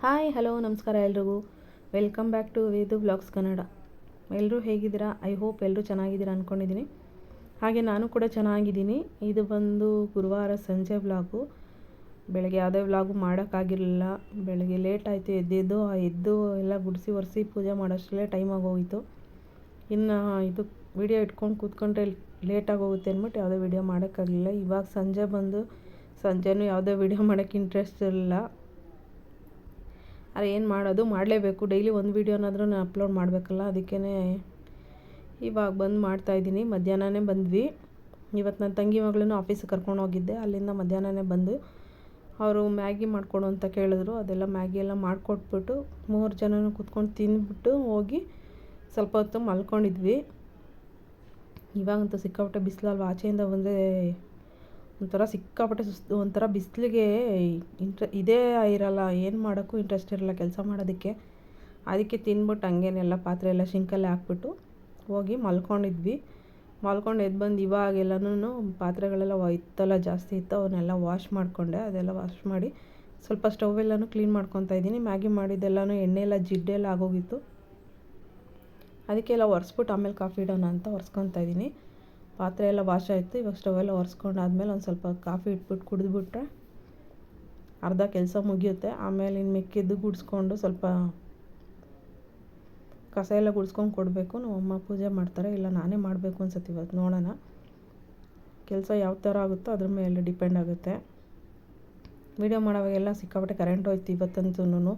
Hi hello ನಮಸ್ಕಾರ ಎಲ್ರಿಗೂ. Welcome back to Vedu vlogs Kannada. ಎಲ್ಲರೂ ಹೇಗಿದ್ದೀರಾ? ಐ ಹೋಪ್ ಎಲ್ಲರೂ ಚೆನ್ನಾಗಿದ್ದೀರಾ ಅಂದ್ಕೊಂಡಿದ್ದೀನಿ. ಹಾಗೆ ನಾನು ಕೂಡ ಚೆನ್ನಾಗಿದ್ದೀನಿ. ಇದು ಬಂದು ಗುರುವಾರ ಸಂಜೆ ವ್ಲಾಗು. ಬೆಳಗ್ಗೆ ಯಾವುದೇ ವ್ಲಾಗು ಮಾಡೋಕ್ಕಾಗಿರಲಿಲ್ಲ. ಬೆಳಗ್ಗೆ ಲೇಟ್ ಆಯಿತು. ಎದ್ದು ಎಲ್ಲ ಗುಡಿಸಿ ಒರೆಸಿ ಪೂಜೆ ಮಾಡೋಷ್ಟರಲ್ಲೇ ಟೈಮ್ ಆಗೋಯಿತು. ಇನ್ನು ಇದು ವಿಡಿಯೋ ಇಟ್ಕೊಂಡು ಕೂತ್ಕೊಂಡ್ರೆ ಲೇಟಾಗಿ ಹೋಗುತ್ತೆ ಅಂದ್ಬಿಟ್ಟು ಯಾವುದೇ ವಿಡಿಯೋ ಮಾಡೋಕ್ಕಾಗಲಿಲ್ಲ. ಇವಾಗ ಸಂಜೆನೂ ಯಾವುದೇ ವಿಡಿಯೋ ಮಾಡೋಕ್ಕೆ ಇಂಟ್ರೆಸ್ಟ್ ಇರಲಿಲ್ಲ. ಅದು ಏನು ಮಾಡೋದು, ಮಾಡಲೇಬೇಕು. ಡೈಲಿ ಒಂದು ವೀಡಿಯೋನಾದರೂ ನಾನು ಅಪ್ಲೋಡ್ ಮಾಡಬೇಕಲ್ಲ. ಅದಕ್ಕೇ ಇವಾಗ ಬಂದು ಮಾಡ್ತಾಯಿದ್ದೀನಿ. ಮಧ್ಯಾಹ್ನನೇ ಬಂದ್ವಿ. ಇವತ್ತು ನನ್ನ ತಂಗಿ ಮಗಳನ್ನೂ ಆಫೀಸಿಗೆ ಕರ್ಕೊಂಡು ಹೋಗಿದ್ದೆ. ಅಲ್ಲಿಂದ ಮಧ್ಯಾಹ್ನನೇ ಬಂದು ಅವರು ಮ್ಯಾಗಿ ಮಾಡಿಕೊಡು ಅಂತ ಕೇಳಿದ್ರು. ಅದೆಲ್ಲ ಮ್ಯಾಗಿ ಎಲ್ಲ ಮಾಡಿಕೊಟ್ಬಿಟ್ಟು 3 ಜನನೂ ಕೂತ್ಕೊಂಡು ತಿಂದ್ಬಿಟ್ಟು ಹೋಗಿ ಸ್ವಲ್ಪ ಹೊತ್ತು ಮಲ್ಕೊಂಡಿದ್ವಿ. ಇವಾಗಂತೂ ಸಿಕ್ಕಾಪಟ್ಟೆ ಬಿಸಿಲಲ್ವ, ಆಚೆಯಿಂದ ಬಂದರೆ ಒಂಥರ ಸಿಕ್ಕಾಪಟ್ಟೆ ಸುಸ್ತು. ಒಂಥರ ಬಿಸಿಲಿಗೆ ಇದೇ ಇರಲ್ಲ, ಏನು ಮಾಡೋಕ್ಕೂ ಇಂಟ್ರೆಸ್ಟ್ ಇರಲ್ಲ ಕೆಲಸ ಮಾಡೋದಕ್ಕೆ. ಅದಕ್ಕೆ ತಿಂದ್ಬಿಟ್ಟು ಹಂಗೇನೆಲ್ಲ ಪಾತ್ರೆ ಎಲ್ಲ ಶಿಂಕಲ್ಲೇ ಹಾಕ್ಬಿಟ್ಟು ಹೋಗಿ ಮಲ್ಕೊಂಡಿದ್ವಿ. ಮಲ್ಕೊಂಡು ಎದ್ದು ಬಂದು ಇವಾಗೆಲ್ಲನೂ ಪಾತ್ರೆಗಳೆಲ್ಲ ಇತ್ತಲ್ಲ, ಜಾಸ್ತಿ ಇತ್ತು, ಅವನ್ನೆಲ್ಲ ವಾಶ್ ಮಾಡಿಕೊಂಡೆ. ಅದೆಲ್ಲ ವಾಶ್ ಮಾಡಿ ಸ್ವಲ್ಪ ಸ್ಟವ್ ಎಲ್ಲನೂ ಕ್ಲೀನ್ ಮಾಡ್ಕೊತಾ ಇದ್ದೀನಿ. ಮ್ಯಾಗಿ ಮಾಡಿದ್ದೆಲ್ಲನೂ ಎಣ್ಣೆ ಎಲ್ಲ ಜಿಡ್ಡೆಲ್ಲ ಆಗೋಗಿತ್ತು. ಅದಕ್ಕೆಲ್ಲ ಒರೆಸ್ಬಿಟ್ಟು ಆಮೇಲೆ ಕಾಫಿ ಇಡೋಣ ಅಂತ ಒರೆಸ್ಕೊತಾ ಇದ್ದೀನಿ. ಪಾತ್ರೆ ಎಲ್ಲ ವಾಶ್ ಆಯಿತು. ಇವಾಗ ಸ್ಟವೆಲ್ಲ ಒರೆಸ್ಕೊಂಡಾದ್ಮೇಲೆ ಒಂದು ಸ್ವಲ್ಪ ಕಾಫಿ ಇಟ್ಬಿಟ್ಟು ಕುಡಿದ್ಬಿಟ್ರೆ ಅರ್ಧ ಕೆಲಸ ಮುಗಿಯುತ್ತೆ. ಆಮೇಲೆ ಇನ್ನು ಮಿಕ್ಕಿದ್ದು ಗುಡಿಸ್ಕೊಂಡು ಸ್ವಲ್ಪ ಕಸ ಎಲ್ಲ ಗುಡಿಸ್ಕೊಂಡು ಕೊಡಬೇಕು. ನಮ್ಮಮ್ಮ ಪೂಜೆ ಮಾಡ್ತಾರೆ, ಇಲ್ಲ ನಾನೇ ಮಾಡಬೇಕು ಅನ್ಸುತ್ತೆ. ಇವತ್ತು ನೋಡೋಣ, ಕೆಲಸ ಯಾವ ಥರ ಆಗುತ್ತೋ ಅದ್ರ ಮೇಲೆ ಡಿಪೆಂಡ್ ಆಗುತ್ತೆ. ವೀಡಿಯೋ ಮಾಡೋವಾಗೆಲ್ಲ ಸಿಕ್ಕಾಪಟ್ಟೆ ಕರೆಂಟ್ ಹೋಯ್ತು ಇವತ್ತಂತೂ.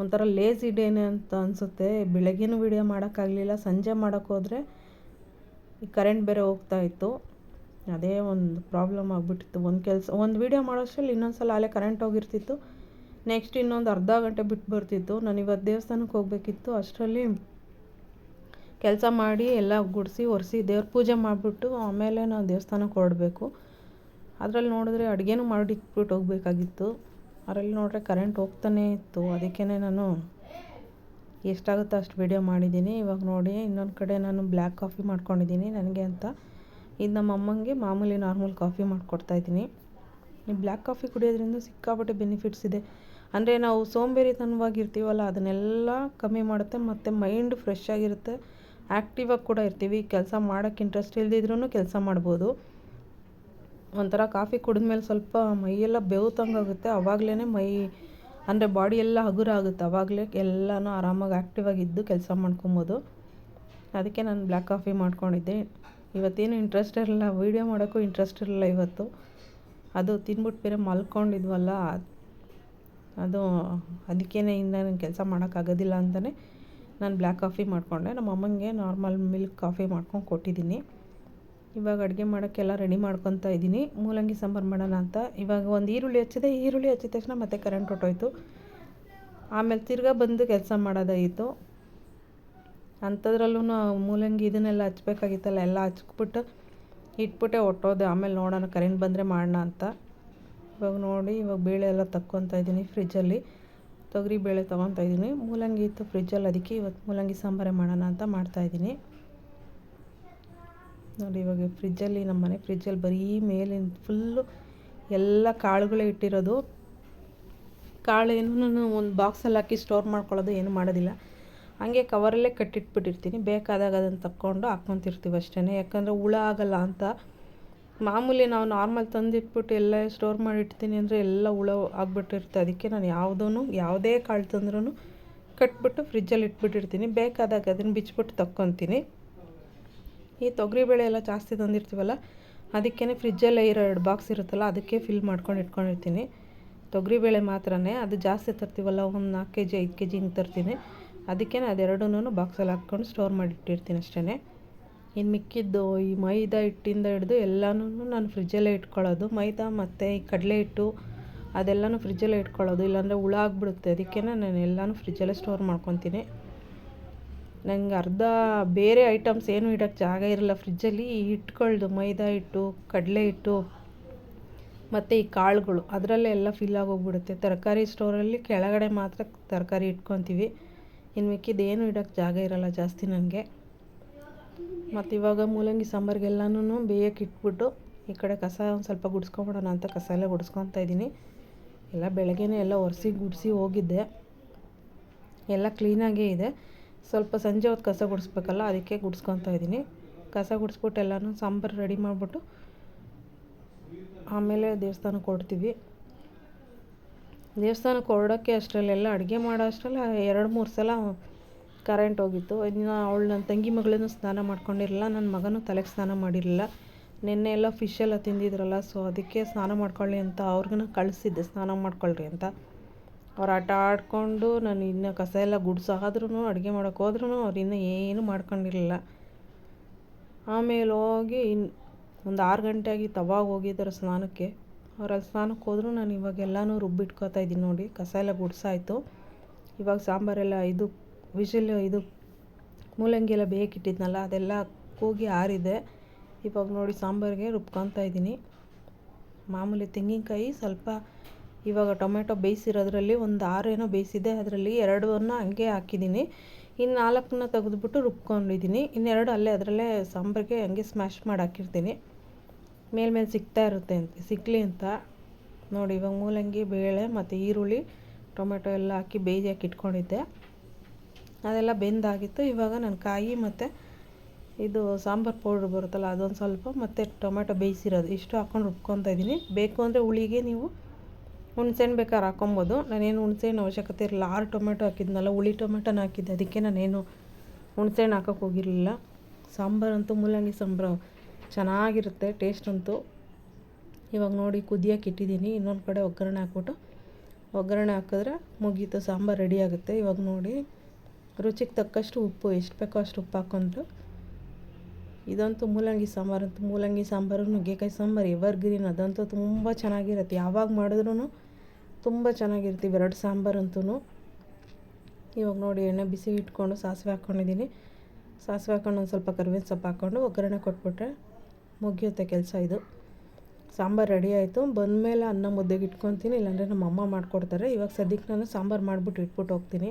ಒಂಥರ ಲೇಸಿ ಡೇನೆ ಅಂತ ಅನಿಸುತ್ತೆ. ಬೆಳಗ್ಗೆನೂ ವೀಡಿಯೋ ಮಾಡೋಕ್ಕಾಗಲಿಲ್ಲ. ಸಂಜೆ ಮಾಡೋಕ್ಕೋದ್ರೆ ಈ ಕರೆಂಟ್ ಬೇರೆ ಹೋಗ್ತಾಯಿತ್ತು. ಅದೇ ಒಂದು ಪ್ರಾಬ್ಲಮ್ ಆಗಿಬಿಟ್ಟಿತ್ತು. ಒಂದು ವೀಡಿಯೋ ಮಾಡೋಷ್ಟರಲ್ಲಿ ಇನ್ನೊಂದು ಸಲ ಅಲ್ಲೇ ಕರೆಂಟ್ ಹೋಗಿರ್ತಿತ್ತು. ನೆಕ್ಸ್ಟ್ ಇನ್ನೊಂದು ಅರ್ಧ ಗಂಟೆ ಬಿಟ್ಟು ಬರ್ತಿತ್ತು. ನಾನು ಇವತ್ತು ದೇವಸ್ಥಾನಕ್ಕೆ ಹೋಗಬೇಕಿತ್ತು. ಅಷ್ಟರಲ್ಲಿ ಕೆಲಸ ಮಾಡಿ ಎಲ್ಲ ಗುಡಿಸಿ ಒರೆಸಿ ದೇವ್ರ ಪೂಜೆ ಮಾಡಿಬಿಟ್ಟು ಆಮೇಲೆ ನಾವು ದೇವಸ್ಥಾನಕ್ಕೆ ಹೊರಡಬೇಕು. ಅದರಲ್ಲಿ ನೋಡಿದ್ರೆ ಅಡುಗೆನೂ ಮಾಡಿಟ್ಬಿಟ್ಟು ಹೋಗಬೇಕಾಗಿತ್ತು. ಅದರಲ್ಲಿ ನೋಡಿದ್ರೆ ಕರೆಂಟ್ ಹೋಗ್ತಾನೇ ಇತ್ತು. ಅದಕ್ಕೇ ನಾನು ಎಷ್ಟಾಗುತ್ತೋ ಅಷ್ಟು ವೀಡಿಯೋ ಮಾಡಿದ್ದೀನಿ. ಇವಾಗ ನೋಡಿ, ಇನ್ನೊಂದು ಕಡೆ ನಾನು ಬ್ಲ್ಯಾಕ್ ಕಾಫಿ ಮಾಡ್ಕೊಂಡಿದ್ದೀನಿ ನನಗೆ ಅಂತ. ಇದು ನಮ್ಮ ಅಮ್ಮಂಗೆ ಮಾಮೂಲಿ ನಾರ್ಮಲ್ ಕಾಫಿ ಮಾಡಿಕೊಡ್ತಾಯಿದ್ದೀನಿ. ಈ ಬ್ಲ್ಯಾಕ್ ಕಾಫಿ ಕುಡಿಯೋದ್ರಿಂದ ಸಿಕ್ಕಾಪಟ್ಟೆ ಬೆನಿಫಿಟ್ಸ್ ಇದೆ. ಅಂದರೆ ನಾವು ಸೋಂಬೇರಿತನವಾಗಿರ್ತೀವಲ್ಲ, ಅದನ್ನೆಲ್ಲ ಕಮ್ಮಿ ಮಾಡುತ್ತೆ. ಮತ್ತು ಮೈಂಡ್ ಫ್ರೆಶ್ ಆಗಿರುತ್ತೆ, ಆ್ಯಕ್ಟಿವಾಗಿ ಕೂಡ ಇರ್ತೀವಿ. ಕೆಲಸ ಮಾಡೋಕ್ಕೆ ಇಂಟ್ರೆಸ್ಟ್ ಇಲ್ದಿದ್ರೂ ಕೆಲಸ ಮಾಡ್ಬೋದು. ಒಂಥರ ಕಾಫಿ ಕುಡಿದ್ಮೇಲೆ ಸ್ವಲ್ಪ ಮೈಯೆಲ್ಲ ಬೆವ್ತಂಗಾಗುತ್ತೆ. ಆವಾಗಲೇ ಮೈ ಅಂದರೆ ಬಾಡಿ ಎಲ್ಲ ಹಗುರ ಆಗುತ್ತೆ. ಆವಾಗಲೇ ಎಲ್ಲನೂ ಆರಾಮಾಗಿ ಆ್ಯಕ್ಟಿವಾಗಿದ್ದು ಕೆಲಸ ಮಾಡ್ಕೊಬೋದು. ಅದಕ್ಕೆ ನಾನು ಬ್ಲ್ಯಾಕ್ ಕಾಫಿ ಮಾಡ್ಕೊಂಡಿದ್ದೆ. ಇವತ್ತೇನು ಇಂಟ್ರೆಸ್ಟ್ ಇರಲಿಲ್ಲ, ವೀಡಿಯೋ ಮಾಡೋಕ್ಕೂ ಇಂಟ್ರೆಸ್ಟ್ ಇರಲಿಲ್ಲ ಇವತ್ತು. ಅದು ತಿಂದ್ಬಿಟ್ಟು ಬೇರೆ ಮಲ್ಕೊಂಡಿದ್ವಲ್ಲ, ಅದು ಅದಕ್ಕೇ ಇನ್ನು ನಾನು ಕೆಲಸ ಮಾಡೋಕ್ಕಾಗೋದಿಲ್ಲ ಅಂತಲೇ ನಾನು ಬ್ಲ್ಯಾಕ್ ಕಾಫಿ ಮಾಡಿಕೊಂಡೆ. ನಮ್ಮ ಅಮ್ಮಂಗೆ ನಾರ್ಮಲ್ ಮಿಲ್ಕ್ ಕಾಫಿ ಮಾಡ್ಕೊಂಡು ಕೊಟ್ಟಿದ್ದೀನಿ. ಇವಾಗ ಅಡುಗೆ ಮಾಡೋಕ್ಕೆಲ್ಲ ರೆಡಿ ಮಾಡ್ಕೊತಾ ಇದ್ದೀನಿ. ಮೂಲಂಗಿ ಸಾಂಬಾರು ಮಾಡೋಣ ಅಂತ. ಇವಾಗ ಒಂದು ಈರುಳ್ಳಿ ಹಚ್ಚಿದ ತಕ್ಷಣ ಮತ್ತೆ ಕರೆಂಟ್ ಹೊಟ್ಟೋಯ್ತು. ಆಮೇಲೆ ತಿರ್ಗಾ ಬಂದು ಕೆಲಸ ಮಾಡೋದಾಯಿತು. ಅಂಥದ್ರಲ್ಲೂ ಮೂಲಂಗಿ ಇದನ್ನೆಲ್ಲ ಹಚ್ಬೇಕಾಗಿತ್ತಲ್ಲ, ಎಲ್ಲ ಹಚ್ಬಿಟ್ಟು ಇಟ್ಬಿಟ್ಟೆ ಹೊಟ್ಟೋದೆ. ಆಮೇಲೆ ನೋಡೋಣ ಕರೆಂಟ್ ಬಂದರೆ ಮಾಡೋಣ ಅಂತ. ಇವಾಗ ನೋಡಿ, ಇವಾಗ ಬೇಳೆ ಎಲ್ಲ ತಕ್ಕೊತಾ ಇದ್ದೀನಿ ಫ್ರಿಜ್ಜಲ್ಲಿ. ತೊಗರಿ ಬೇಳೆ ತೊಗೊತಾ ಇದ್ದೀನಿ. ಮೂಲಂಗಿ ಇತ್ತು ಫ್ರಿಜ್ಜಲ್ಲಿ, ಅದಕ್ಕೆ ಇವತ್ತು ಮೂಲಂಗಿ ಸಾಂಬಾರೇ ಮಾಡೋಣ ಅಂತ ಮಾಡ್ತಾಯಿದ್ದೀನಿ. ನೋಡಿ, ಇವಾಗ ಫ್ರಿಜ್ಜಲ್ಲಿ, ನಮ್ಮ ಮನೆ ಫ್ರಿಜ್ಜಲ್ಲಿ ಬರೀ ಮೇಲಿನ ಫುಲ್ಲು ಎಲ್ಲ ಕಾಳುಗಳೇ ಇಟ್ಟಿರೋದು. ಕಾಳೇನು ನಾನು ಒಂದು ಬಾಕ್ಸಲ್ಲಿ ಹಾಕಿ ಸ್ಟೋರ್ ಮಾಡ್ಕೊಳ್ಳೋದು ಏನು ಮಾಡೋದಿಲ್ಲ. ಹಾಗೆ ಕವರಲ್ಲೇ ಕಟ್ಟಿಟ್ಬಿಟ್ಟಿರ್ತೀನಿ. ಬೇಕಾದಾಗ ಅದನ್ನು ತಕ್ಕೊಂಡು ಹಾಕ್ಕೊತಿರ್ತೀವಿ ಅಷ್ಟೇ. ಯಾಕಂದರೆ ಹುಳ ಆಗಲ್ಲ ಅಂತ. ಮಾಮೂಲಿ ನಾವು ನಾರ್ಮಲ್ ತಂದಿಟ್ಬಿಟ್ಟು ಎಲ್ಲ ಸ್ಟೋರ್ ಮಾಡಿರ್ತೀನಿ ಅಂದರೆ ಎಲ್ಲ ಹುಳ ಆಗಿಬಿಟ್ಟಿರುತ್ತೆ. ಅದಕ್ಕೆ ನಾನು ಯಾವುದೇ ಕಾಳು ತಂದ್ರೂ ಕಟ್ಬಿಟ್ಟು ಫ್ರಿಜ್ಜಲ್ಲಿ ಇಟ್ಬಿಟ್ಟಿರ್ತೀನಿ. ಬೇಕಾದಾಗ ಅದನ್ನು ಬಿಚ್ಚಿಬಿಟ್ಟು ತಕ್ಕೊತೀನಿ. ಈ ತೊಗರಿಬೇಳೆ ಎಲ್ಲ ಜಾಸ್ತಿ ತಂದಿರ್ತೀವಲ್ಲ, ಅದಕ್ಕೇ ಫ್ರಿಜ್ಜಲ್ಲೇ 2 ಬಾಕ್ಸ್ ಇರುತ್ತಲ್ಲ, ಅದಕ್ಕೆ ಫಿಲ್ ಮಾಡ್ಕೊಂಡು ಇಟ್ಕೊಂಡಿರ್ತೀನಿ. ತೊಗರಿಬೇಳೆ ಮಾತ್ರನೇ, ಅದು ಜಾಸ್ತಿ ತರ್ತೀವಲ್ಲ, ಒಂದು 4 kg 5 kg ಹಿಂಗೆ ತರ್ತೀನಿ. ಅದಕ್ಕೆ ಅದೆರಡನ್ನೂ ಬಾಕ್ಸಲ್ಲಿ ಹಾಕ್ಕೊಂಡು ಸ್ಟೋರ್ ಮಾಡಿಟ್ಟಿರ್ತೀನಿ ಅಷ್ಟೇ. ಇನ್ನು ಮಿಕ್ಕಿದ್ದು ಈ ಮೈದಾ ಹಿಟ್ಟಿಂದ ಹಿಡಿದು ಎಲ್ಲನೂ ನಾನು ಫ್ರಿಜ್ಜಲ್ಲೇ ಇಟ್ಕೊಳ್ಳೋದು. ಮೈದಾ ಮತ್ತು ಈ ಕಡಲೆ ಹಿಟ್ಟು ಅದೆಲ್ಲನೂ ಫ್ರಿಜ್ಜಲ್ಲೇ ಇಟ್ಕೊಳ್ಳೋದು, ಇಲ್ಲಾಂದರೆ ಹುಳ ಆಗಿಬಿಡುತ್ತೆ. ಅದಕ್ಕೆ ನಾನು ಎಲ್ಲನೂ ಫ್ರಿಜ್ಜಲ್ಲೇ ಸ್ಟೋರ್ ಮಾಡ್ಕೊತೀನಿ. ನನಗೆ ಅರ್ಧ ಬೇರೆ ಐಟಮ್ಸ್ ಏನು ಇಡೋಕ್ಕೆ ಜಾಗ ಇರಲ್ಲ ಫ್ರಿಜ್ಜಲ್ಲಿ. ಈ ಹಿಟ್ಟುಗಳ್ದು ಮೈದಾ ಹಿಟ್ಟು, ಕಡಲೆ ಹಿಟ್ಟು ಮತ್ತು ಈ ಕಾಳುಗಳು ಅದರಲ್ಲೇ ಎಲ್ಲ ಫಿಲ್ ಆಗೋಗ್ಬಿಡುತ್ತೆ. ತರಕಾರಿ ಸ್ಟೋರಲ್ಲಿ ಕೆಳಗಡೆ ಮಾತ್ರ ತರಕಾರಿ ಇಟ್ಕೊತೀವಿ. ಇನ್ನು ಮಿಕ್ಕಿದ್ದೇನು ಇಡೋಕ್ಕೆ ಜಾಗ ಇರಲ್ಲ ಜಾಸ್ತಿ ನನಗೆ. ಮತ್ತು ಇವಾಗ ಮೂಲಂಗಿ ಸಾಂಬಾರಿಗೆಲ್ಲನೂ ಬೇಯಕ್ಕೆ ಇಟ್ಬಿಟ್ಟು ಈ ಕಡೆ ಕಸ ಒಂದು ಸ್ವಲ್ಪ ಗುಡಿಸ್ಕೊಂಬಿಡೋಣ ಅಂತ ಕಸ ಎಲ್ಲ ಗುಡಿಸ್ಕೊತಾ ಇದ್ದೀನಿ. ಎಲ್ಲ ಬೆಳಗ್ಗೆನೇ ಎಲ್ಲ ಒರೆಸಿ ಗುಡಿಸಿ ಹೋಗಿದ್ದೆ, ಎಲ್ಲ ಕ್ಲೀನಾಗೇ ಇದೆ. ಸ್ವಲ್ಪ ಸಂಜೆ ಹೊತ್ತು ಕಸ ಗುಡಿಸ್ಬೇಕಲ್ಲ, ಅದಕ್ಕೆ ಗುಡಿಸ್ಕೊತಾ ಇದ್ದೀನಿ. ಕಸ ಗುಡಿಸ್ಬಿಟ್ಟು ಎಲ್ಲನೂ ಸಾಂಬಾರು ರೆಡಿ ಮಾಡಿಬಿಟ್ಟು ಆಮೇಲೆ ದೇವಸ್ಥಾನಕ್ಕೆ ಹೊರಡ್ತೀವಿ. ದೇವಸ್ಥಾನಕ್ಕೆ ಹೊರಡೋಕ್ಕೆ ಅಷ್ಟರಲ್ಲೆಲ್ಲ ಅಡುಗೆ ಮಾಡೋ ಅಷ್ಟರಲ್ಲಿ 2-3 ಸಲ ಕರೆಂಟ್ ಹೋಗಿತ್ತು. ಇನ್ನು ನನ್ನ ತಂಗಿ ಮಗಳೂ ಸ್ನಾನ ಮಾಡ್ಕೊಂಡಿರಲಿಲ್ಲ, ನನ್ನ ಮಗನೂ ತಲೆಗೆ ಸ್ನಾನ ಮಾಡಿರಲಿಲ್ಲ. ನಿನ್ನೆ ಎಲ್ಲ ಫಿಶ್ ಎಲ್ಲ ತಿಂದಿದ್ರಲ್ಲ, ಸೊ ಅದಕ್ಕೆ ಸ್ನಾನ ಮಾಡ್ಕೊಳ್ಳಿ ಅಂತ ಅವ್ರಿಗೂ ಕಳಿಸಿದ್ದೆ, ಸ್ನಾನ ಮಾಡ್ಕೊಳ್ರಿ ಅಂತ. ಅವ್ರು ಆಟ ಆಡಿಕೊಂಡು ನಾನು ಇನ್ನೂ ಕಸ ಎಲ್ಲ ಗುಡಿಸಾದ್ರೂ ಅಡುಗೆ ಮಾಡೋಕ್ಕೆ ಹೋದ್ರೂ ಅವ್ರು ಇನ್ನೂ ಏನೂ ಮಾಡ್ಕೊಂಡಿರಲಿಲ್ಲ. ಆಮೇಲೆ ಹೋಗಿ ಒಂದು 6 ಗಂಟೆ ಆಗಿತ್ತು, ಅವಾಗ ಹೋಗಿದ್ದಾರೆ ಸ್ನಾನಕ್ಕೆ. ಅವ್ರಲ್ಲಿ ಸ್ನಾನಕ್ಕೆ ಹೋದ್ರು. ನಾನು ಇವಾಗ ಎಲ್ಲನೂ ರುಬ್ಬಿಟ್ಕೋತಾ ಇದ್ದೀನಿ ನೋಡಿ. ಕಸ ಎಲ್ಲ ಗುಡಿಸಾಯ್ತು. ಇವಾಗ ಸಾಂಬಾರೆಲ್ಲ ಮೂಲಂಗಿ ಎಲ್ಲ ಬೇಕಿಟ್ಟಿದ್ನಲ್ಲ, ಅದೆಲ್ಲ ಕೂಗಿ ಆರಿದೆ. ಇವಾಗ ನೋಡಿ ಸಾಂಬಾರಿಗೆ ರುಬ್ಕೊತಾ ಇದ್ದೀನಿ. ಮಾಮೂಲಿ ತೆಂಗಿನಕಾಯಿ ಸ್ವಲ್ಪ, ಇವಾಗ ಟೊಮೆಟೊ ಬೇಯಿಸಿರೋದ್ರಲ್ಲಿ ಒಂದು 6 ಏನೋ ಬೇಯಿಸಿದೆ, ಅದರಲ್ಲಿ 2 ಹಂಗೆ ಹಾಕಿದ್ದೀನಿ. ಇನ್ನು 4 ತೆಗೆದುಬಿಟ್ಟು ರುಬ್ಕೊಂಡಿದ್ದೀನಿ. ಇನ್ನೆರಡು ಅದರಲ್ಲೇ ಸಾಂಬಾರಿಗೆ ಹಂಗೆ ಸ್ಮ್ಯಾಶ್ ಮಾಡಿ ಹಾಕಿರ್ತೀನಿ, ಮೇಲ್ಮೇಲೆ ಸಿಕ್ಕಲಿ ಅಂತ ನೋಡಿ. ಇವಾಗ ಮೂಲಂಗಿ, ಬೇಳೆ ಮತ್ತು ಈರುಳ್ಳಿ, ಟೊಮೆಟೊ ಎಲ್ಲ ಹಾಕಿ ಬೇಯಿಸಿ ಇಟ್ಕೊಂಡಿದ್ದೆ, ಅದೆಲ್ಲ ಬೆಂದಾಗಿತ್ತು. ಇವಾಗ ನಾನು ಕಾಯಿ ಮತ್ತು ಇದು ಸಾಂಬಾರು ಪೌಡ್ರ್ ಬರುತ್ತಲ್ಲ ಅದೊಂದು ಸ್ವಲ್ಪ, ಮತ್ತು ಟೊಮೆಟೊ ಬೇಯಿಸಿರೋದು ಇಷ್ಟು ಹಾಕ್ಕೊಂಡು ರುಬ್ಕೊತಾ ಇದ್ದೀನಿ. ಬೇಕು ಅಂದರೆ ಹುಳಿಗೆ ನೀವು ಹುಣಸೆಹಣ್ಣು ಬೇಕಾದ್ರೆ ಹಾಕೊಬೋದು. ನಾನೇನು ಹುಣಸೆಹಣ್ಣು ಅವಶ್ಯಕತೆ ಇರಲಿಲ್ಲ, 6 ಟೊಮೆಟೊ ಹಾಕಿದ್ನಲ್ಲ, ಹುಳಿ ಟೊಮೆಟೊನ ಹಾಕಿದ್ದೆ, ಅದಕ್ಕೆ ನಾನೇನು ಹುಣಸೆಹಣ್ಣು ಹಾಕೋಕ್ಕೆ ಹೋಗಿರಲಿಲ್ಲ. ಸಾಂಬಾರಂತೂ ಮೂಲಂಗಿ ಸಾಂಬಾರು ಚೆನ್ನಾಗಿರುತ್ತೆ, ಟೇಸ್ಟ್ ಅಂತೂ. ಇವಾಗ ನೋಡಿ ಕುದಿಯೋಕೆ ಇಟ್ಟಿದ್ದೀನಿ. ಇನ್ನೊಂದು ಕಡೆ ಒಗ್ಗರಣೆ ಹಾಕ್ಬಿಟ್ಟು, ಒಗ್ಗರಣೆ ಹಾಕಿದ್ರೆ ಮುಗೀತು, ಸಾಂಬಾರು ರೆಡಿ ಆಗುತ್ತೆ. ಇವಾಗ ನೋಡಿ ರುಚಿಗೆ ತಕ್ಕಷ್ಟು ಉಪ್ಪು, ಎಷ್ಟು ಬೇಕೋ ಅಷ್ಟು ಉಪ್ಪು ಹಾಕ್ಕೊಂಡು. ಇದಂತೂ ಮೂಲಂಗಿ ಸಾಂಬಾರು, ನುಗ್ಗೆಕಾಯಿ ಸಾಂಬಾರು ಎವರ್ಗ್ರೀನ್, ಅದಂತೂ ತುಂಬ ಚೆನ್ನಾಗಿರುತ್ತೆ. ಯಾವಾಗ ಮಾಡಿದ್ರೂ ತುಂಬ ಚೆನ್ನಾಗಿರುತ್ತೆ ಇವೆರಡು ಸಾಂಬಾರಂತೂ. ಇವಾಗ ನೋಡಿ ಎಣ್ಣೆ ಬಿಸಿ ಇಟ್ಕೊಂಡು ಸಾಸಿವೆ ಹಾಕ್ಕೊಂಡಿದ್ದೀನಿ. ಸಾಸಿವೆ ಹಾಕ್ಕೊಂಡು ಒಂದು ಸ್ವಲ್ಪ ಕರಿಬೇವಿನ ಸೊಪ್ಪು ಹಾಕ್ಕೊಂಡು ಒಗ್ಗರಣೆ ಕೊಟ್ಬಿಟ್ರೆ ಮುಗಿಯುತ್ತೆ ಕೆಲಸ. ಇದು ಸಾಂಬಾರು ರೆಡಿ ಆಯಿತು. ಬಂದಮೇಲೆ ಅನ್ನ ಮುದ್ದೆಗೆ ಇಟ್ಕೊತೀನಿ, ಇಲ್ಲಾಂದರೆ ನಮ್ಮ ಅಮ್ಮ ಮಾಡಿಕೊಡ್ತಾರೆ. ಇವಾಗ ಸದ್ಯಕ್ಕೆ ನಾನು ಸಾಂಬಾರು ಮಾಡಿಬಿಟ್ಟು ಇಟ್ಬಿಟ್ಟು ಹೋಗ್ತೀನಿ.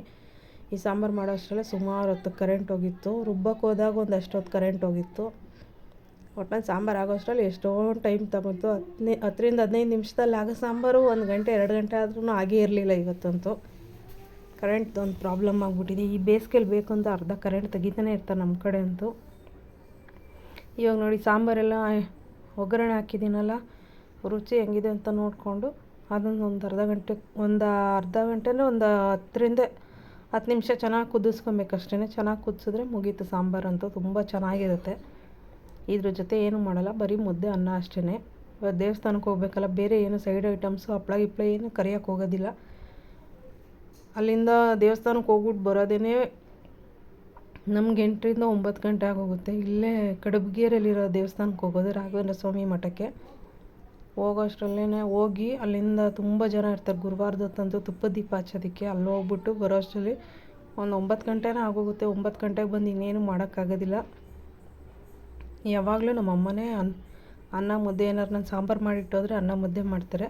ಈ ಸಾಂಬಾರು ಮಾಡೋ ಅಷ್ಟರಲ್ಲೇ ಸುಮಾರು ಹೊತ್ತು ಕರೆಂಟ್ ಹೋಗಿತ್ತು. ರುಬ್ಬಕ್ಕೆ ಹೋದಾಗ ಒಂದು ಅಷ್ಟೊತ್ತು ಕರೆಂಟ್ ಹೋಗಿತ್ತು. ಒಟ್ಟಿನಲ್ಲಿ ಸಾಂಬಾರು ಆಗೋ ಅಷ್ಟರಲ್ಲಿ ಎಷ್ಟೊಂದು ಟೈಮ್ ತಗೊತು. 10-15 ನಿಮಿಷದಲ್ಲಿ ಆಗೋ ಸಾಂಬಾರು 1 ಗಂಟೆ 2 ಗಂಟೆ ಆದ್ರೂ ಆಗೇ ಇರಲಿಲ್ಲ. ಇವತ್ತಂತೂ ಕರೆಂಟ್ ಒಂದು ಪ್ರಾಬ್ಲಮ್ ಆಗಿಬಿಟ್ಟಿದೆ. ಈ ಬೇಸಿಗೆಯಲ್ಲಿ ಬೇಕು ಅಂತ ಅರ್ಧ ಕರೆಂಟ್ ತೆಗಿತಾನೆ ಇರ್ತಾರೆ ನಮ್ಮ ಕಡೆ ಅಂತೂ. ಇವಾಗ ನೋಡಿ ಸಾಂಬಾರೆಲ್ಲ ಒಗ್ಗರಣೆ ಹಾಕಿದ್ದೀನಲ್ಲ, ರುಚಿ ಹೆಂಗಿದೆ ಅಂತ ನೋಡಿಕೊಂಡು ಅದನ್ನು ಒಂದು ಅರ್ಧ ಗಂಟೆ ಒಂದು 10 ನಿಮಿಷ ಚೆನ್ನಾಗಿ ಕುದಿಸ್ಕೊಬೇಕಷ್ಟೇ. ಚೆನ್ನಾಗಿ ಕುದಿಸಿದ್ರೆ ಮುಗೀತು ಸಾಂಬಾರಂತೂ, ತುಂಬ ಚೆನ್ನಾಗಿರುತ್ತೆ. ಇದ್ರ ಜೊತೆ ಏನೂ ಮಾಡಲ್ಲ, ಬರೀ ಮುದ್ದೆ ಅನ್ನ ಅಷ್ಟೇ. ಇವಾಗ ದೇವಸ್ಥಾನಕ್ಕೆ ಹೋಗ್ಬೇಕಲ್ಲ, ಬೇರೆ ಏನು ಸೈಡ್ ಐಟಮ್ಸು ಹಪ್ಳ ಗಿಪ್ಳ ಏನು ಕರಿಯೋಕ್ಕೆ ಹೋಗೋದಿಲ್ಲ. ಅಲ್ಲಿಂದ ದೇವಸ್ಥಾನಕ್ಕೆ ಹೋಗ್ಬಿಟ್ಟು ಬರೋದೇ ನಮ್ಗೆ 8ರಿಂದ 9 ಗಂಟೆ ಆಗೋಗುತ್ತೆ. ಇಲ್ಲೇ ಕಡಬಗೆರೆಯಲ್ಲಿರೋ ದೇವಸ್ಥಾನಕ್ಕೆ ಹೋಗೋದು, ರಾಘವೇಂದ್ರ ಸ್ವಾಮಿ ಮಠಕ್ಕೆ. ಹೋಗೋ ಅಷ್ಟರಲ್ಲೇ ಹೋಗಿ ಅಲ್ಲಿಂದ ತುಂಬ ಜನ ಇರ್ತಾರೆ. ಗುರುವಾರದತ್ತಂತೂ ತುಪ್ಪದ ದೀಪ ಹಚ್ಚೋದಕ್ಕೆ ಅಲ್ಲಿ ಹೋಗ್ಬಿಟ್ಟು ಬರೋ ಅಷ್ಟರಲ್ಲಿ ಒಂದು 9 ಗಂಟೆನೇ ಆಗೋಗುತ್ತೆ. 9 ಗಂಟೆಗೆ ಬಂದು ಇನ್ನೇನು ಮಾಡೋಕ್ಕಾಗೋದಿಲ್ಲ. ಯಾವಾಗಲೂ ನಮ್ಮ ಅಮ್ಮನೇ ಅನ್ನ ಮುದ್ದೆ ಏನಾರು ನಾನು ಸಾಂಬಾರು ಮಾಡಿಟ್ಟೋದ್ರೆ ಅನ್ನ ಮುದ್ದೆ ಮಾಡ್ತಾರೆ.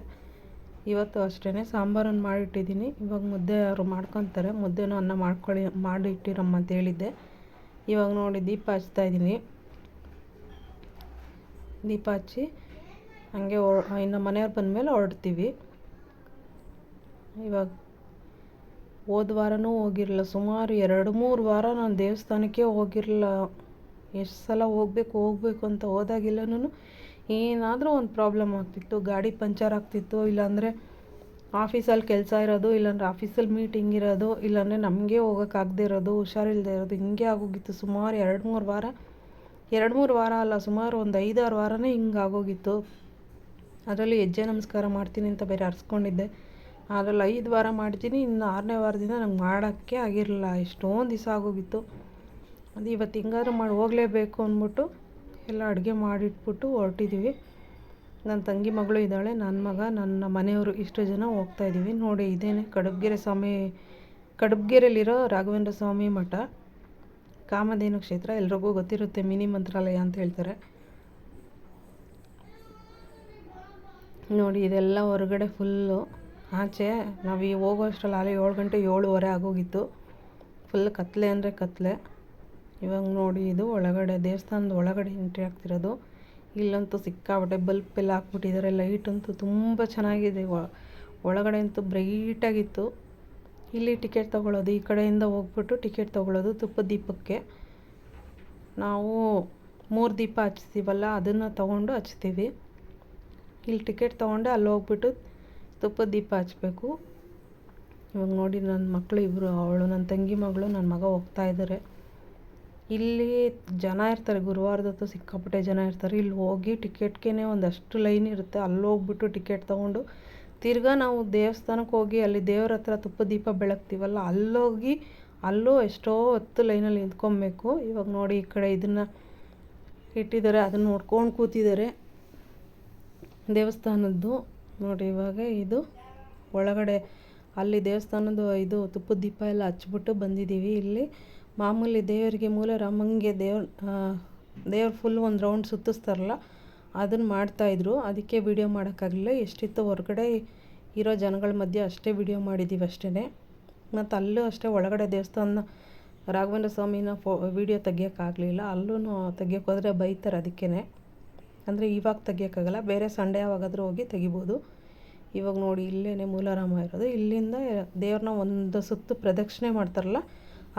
ಇವತ್ತು ಅಷ್ಟೇ ಸಾಂಬಾರನ್ನು ಮಾಡಿಟ್ಟಿದ್ದೀನಿ. ಇವಾಗ ಮುದ್ದೆ ಅವರು ಮಾಡ್ಕೊತಾರೆ. ಮುದ್ದೆನೂ ಅನ್ನ ಮಾಡಿ ಇಟ್ಟಿರಮ್ಮ ಅಂತ ಹೇಳಿದ್ದೆ. ಇವಾಗ ನೋಡಿ ದೀಪ ಹಚ್ತಾಯಿದ್ದೀನಿ. ದೀಪ ಹಚ್ಚಿ ಹಾಗೆ ಇನ್ನು ಮನೆಯವ್ರು ಬಂದಮೇಲೆ ಹೊರಡ್ತೀವಿ. ಇವಾಗ ಹೋದ ವಾರನೂ ಹೋಗಿರಲಿಲ್ಲ, ಸುಮಾರು 2-3 ವಾರ ನಾನು ದೇವಸ್ಥಾನಕ್ಕೆ ಹೋಗಿರಲಿಲ್ಲ. ಎಷ್ಟು ಸಲ ಹೋಗಬೇಕು ಅಂತ ಹೋದಾಗಿಲ್ಲನೂ ಏನಾದರೂ ಒಂದು ಪ್ರಾಬ್ಲಮ್ ಆಗ್ತಿತ್ತು. ಗಾಡಿ ಪಂಚರ್ ಆಗ್ತಿತ್ತು, ಇಲ್ಲಾಂದರೆ ಆಫೀಸಲ್ಲಿ ಕೆಲಸ ಇರೋದು, ಇಲ್ಲಾಂದರೆ ಆಫೀಸಲ್ಲಿ ಮೀಟಿಂಗ್ ಇರೋದು, ಇಲ್ಲಾಂದರೆ ನಮಗೆ ಹೋಗೋಕ್ಕಾಗದೇ ಇರೋದು, ಹುಷಾರಿಲ್ಲದೆ ಇರೋದು, ಹಿಂಗೆ ಆಗೋಗಿತ್ತು. ಸುಮಾರು 2-3 ವಾರ ಅಲ್ಲ, ಸುಮಾರು ಒಂದು 5-6 ವಾರನೇ ಹಿಂಗೆ ಆಗೋಗಿತ್ತು. ಅದರಲ್ಲಿ ಹೆಜ್ಜೆ ನಮಸ್ಕಾರ ಮಾಡ್ತೀನಿ ಅಂತ ಬೇರೆ ಅರ್ಸ್ಕೊಂಡಿದ್ದೆ. ಅದರಲ್ಲಿ 5 ವಾರ ಮಾಡ್ತೀನಿ, ಇನ್ನು 6ನೇ ವಾರದಿಂದ ನಂಗೆ ಮಾಡೋಕ್ಕೆ ಆಗಿರಲಿಲ್ಲ. ಎಷ್ಟೊಂದು ದಿವಸ ಆಗೋಗಿತ್ತು. ಅದು ಇವತ್ತು ಹಿಂಗಾದ್ರೂ ಮಾಡಿ ಹೋಗಲೇಬೇಕು ಅಂದ್ಬಿಟ್ಟು ಎಲ್ಲ ಅಡುಗೆ ಮಾಡಿಟ್ಬಿಟ್ಟು ಹೊರಟಿದ್ದೀವಿ. ನನ್ನ ತಂಗಿ ಮಗಳು ಇದ್ದಾಳೆ, ನನ್ನ ಮಗ, ನನ್ನ ಮನೆಯವರು, ಇಷ್ಟು ಜನ ಹೋಗ್ತಾಯಿದ್ದೀವಿ. ನೋಡಿ ಇದೇನೆ ಕಡಬಗೆರೆಯಲ್ಲಿರೋ ರಾಘವೇಂದ್ರ ಸ್ವಾಮಿ ಮಠ, ಕಾಮಧೇನು ಕ್ಷೇತ್ರ. ಎಲ್ರಿಗೂ ಗೊತ್ತಿರುತ್ತೆ, ಮಿನಿ ಮಂತ್ರಾಲಯ ಅಂತ ಹೇಳ್ತಾರೆ. ನೋಡಿ ಇದೆಲ್ಲ ಹೊರಗಡೆ ಫುಲ್ಲು. ಆಚೆ ನಾವು ಹೋಗೋ ಅಷ್ಟರಲ್ಲಿ ಅಲ್ಲಿ 7 ಗಂಟೆ 7:15 ಆಗೋಗಿತ್ತು. ಫುಲ್ ಕತ್ಲೆ ಅಂದರೆ ಕತ್ಲೆ. ಇವಾಗ ನೋಡಿ ಇದು ಒಳಗಡೆ, ದೇವಸ್ಥಾನದ ಒಳಗಡೆ ಎಂಟ್ರಿ ಆಗ್ತಿರೋದು. ಇಲ್ಲಂತೂ ಸಿಕ್ಕಾಬಿಟ್ಟೆ ಬಲ್ಪ್ ಎಲ್ಲ ಹಾಕ್ಬಿಟ್ಟಿದ್ದಾರೆ. ಲೈಟ್ ಅಂತೂ ತುಂಬ ಚೆನ್ನಾಗಿದೆ. ಒಳಗಡೆ ಅಂತೂ ಬ್ರೈಟಾಗಿತ್ತು. ಇಲ್ಲಿ ಟಿಕೆಟ್ ತೊಗೊಳ್ಳೋದು, ಈ ಕಡೆಯಿಂದ ಹೋಗ್ಬಿಟ್ಟು ಟಿಕೆಟ್ ತೊಗೊಳ್ಳೋದು. ತುಪ್ಪದ ದೀಪಕ್ಕೆ ನಾವು 3 ದೀಪ ಹಚ್ತೀವಲ್ಲ, ಅದನ್ನು ತೊಗೊಂಡು ಹಚ್ತೀವಿ. ಇಲ್ಲಿ ಟಿಕೆಟ್ ತೊಗೊಂಡು ಅಲ್ಲಿ ಹೋಗ್ಬಿಟ್ಟು ತುಪ್ಪದ ದೀಪ ಹಚ್ಚಬೇಕು. ಇವಾಗ ನೋಡಿ ನನ್ನ ಮಕ್ಕಳು ಇಬ್ಬರು, ಅವಳು ನನ್ನ ತಂಗಿ ಮಗಳು, ನನ್ನ ಮಗ ಹೋಗ್ತಾ ಇದ್ದಾರೆ. ಇಲ್ಲಿ ಜನ ಇರ್ತಾರೆ, ಗುರುವಾರದತ್ತು ಸಿಕ್ಕಾಪಟ್ಟೆ ಜನ ಇರ್ತಾರೆ. ಇಲ್ಲಿ ಹೋಗಿ ಟಿಕೆಟ್ಗೆ ಒಂದಷ್ಟು ಲೈನ್ ಇರುತ್ತೆ. ಅಲ್ಲಿ ಹೋಗ್ಬಿಟ್ಟು ಟಿಕೆಟ್ ತೊಗೊಂಡು ತಿರ್ಗಾ ನಾವು ದೇವಸ್ಥಾನಕ್ಕೆ ಹೋಗಿ ಅಲ್ಲಿ ದೇವ್ರ ಹತ್ರ ತುಪ್ಪದ ದೀಪ ಬೆಳಗ್ತೀವಲ್ಲ, ಅಲ್ಲೋಗಿ ಅಲ್ಲೂ ಎಷ್ಟೋ ಹೊತ್ತು ಲೈನಲ್ಲಿ ನಿಂತ್ಕೊಬೇಕು. ಇವಾಗ ನೋಡಿ ಈ ಕಡೆ ಇದನ್ನು ಇಟ್ಟಿದ್ದಾರೆ, ಅದನ್ನು ನೋಡ್ಕೊಂಡು ಕೂತಿದ್ದಾರೆ ದೇವಸ್ಥಾನದ್ದು. ನೋಡಿ ಇವಾಗ ಇದು ಒಳಗಡೆ ಅಲ್ಲಿ ದೇವಸ್ಥಾನದ್ದು ಇದು ತುಪ್ಪದ ದೀಪ ಎಲ್ಲ ಹಚ್ಬಿಟ್ಟು ಬಂದಿದ್ದೀವಿ. ಇಲ್ಲಿ ಮಾಮೂಲಿ ದೇವರಿಗೆ ಮೂಲರಾಮಂಗೆ ದೇವ್ರು ಫುಲ್ ಒಂದು ರೌಂಡ್ ಸುತ್ತಿಸ್ತಾರಲ್ಲ, ಅದನ್ನು ಮಾಡ್ತಾಯಿದ್ರು. ಅದಕ್ಕೆ ವಿಡಿಯೋ ಮಾಡೋಕ್ಕಾಗಲಿಲ್ಲ. ಎಷ್ಟಿತ್ತು ಹೊರಗಡೆ ಇರೋ ಜನಗಳ ಮಧ್ಯೆ ಅಷ್ಟೇ ವಿಡಿಯೋ ಮಾಡಿದ್ದೀವಿ ಅಷ್ಟೇ. ಮತ್ತು ಅಲ್ಲೂ ಅಷ್ಟೇ ಒಳಗಡೆ ದೇವಸ್ಥಾನ ರಾಘವೇಂದ್ರ ಸ್ವಾಮಿನ ವಿಡಿಯೋ ತೆಗಿಯೋಕ್ಕಾಗಲಿಲ್ಲ. ಅಲ್ಲೂ ತೆಗಿಯೋಕೆ ಹೋದರೆ ಬೈತಾರೆ. ಅದಕ್ಕೇ ಅಂದರೆ ಇವಾಗ ತೆಗಿಯೋಕ್ಕಾಗಲ್ಲ, ಬೇರೆ ಸಂಡೇ ಯಾವಾಗಾದರೂ ಹೋಗಿ ತೆಗಿಬೋದು. ಇವಾಗ ನೋಡಿ ಇಲ್ಲೇ ಮೂಲರಾಮ ಇರೋದು. ಇಲ್ಲಿಂದ ದೇವ್ರನ್ನ ಒಂದು ಸುತ್ತು ಪ್ರದಕ್ಷಿಣೆ ಮಾಡ್ತಾರಲ್ಲ,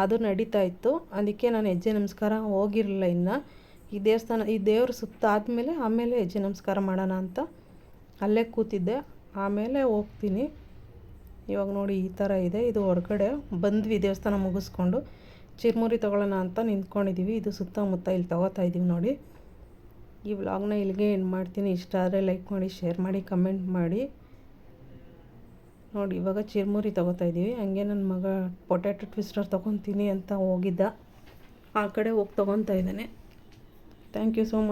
ಅದು ನಡೀತಾ ಇತ್ತು. ಅದಕ್ಕೆ ನಾನು ಹೆಜ್ಜೆ ನಮಸ್ಕಾರ ಹೋಗಿರಲಿಲ್ಲ ಇನ್ನು. ಈ ದೇವ್ರ ಸುತ್ತಾದಮೇಲೆ ಆಮೇಲೆ ಹೆಜ್ಜೆ ನಮಸ್ಕಾರ ಮಾಡೋಣ ಅಂತ ಅಲ್ಲೇ ಕೂತಿದ್ದೆ. ಆಮೇಲೆ ಹೋಗ್ತೀನಿ. ಇವಾಗ ನೋಡಿ ಈ ಥರ ಇದೆ. ಇದು ಹೊರಗಡೆ ಬಂದ್ವಿ ದೇವಸ್ಥಾನ ಮುಗಿಸ್ಕೊಂಡು ಚಿರ್ಮುರಿ ತೊಗೊಳ್ಳೋಣ ಅಂತ ನಿಂತ್ಕೊಂಡಿದ್ದೀವಿ. ಇದು ಸುತ್ತಮುತ್ತ ಇಲ್ಲಿ ತೊಗೋತಾ ಇದ್ದೀವಿ ನೋಡಿ. ಈ ವ್ಲಾಗ್ನ ಇಲ್ಲಿಗೆ ಎಂಡ್ ಮಾಡ್ತೀನಿ. ಇಷ್ಟ ಆದರೆ ಲೈಕ್ ಮಾಡಿ, ಶೇರ್ ಮಾಡಿ, ಕಮೆಂಟ್ ಮಾಡಿ. ನೋಡಿ ಇವಾಗ ಚಿರ್ಮುರಿ ತೊಗೋತಾ ಇದ್ದೀವಿ. ಹಂಗೆ ನನ್ನ ಮಗ ಪೊಟ್ಯಾಟೊ ಟ್ವಿಸ್ಟರ್ ತೊಗೊತೀನಿ ಅಂತ ಹೋಗಿದ್ದ, ಆ ಕಡೆ ಹೋಗಿ ತೊಗೊತಾ ಇದ್ದಾನೆ. Thank you so much.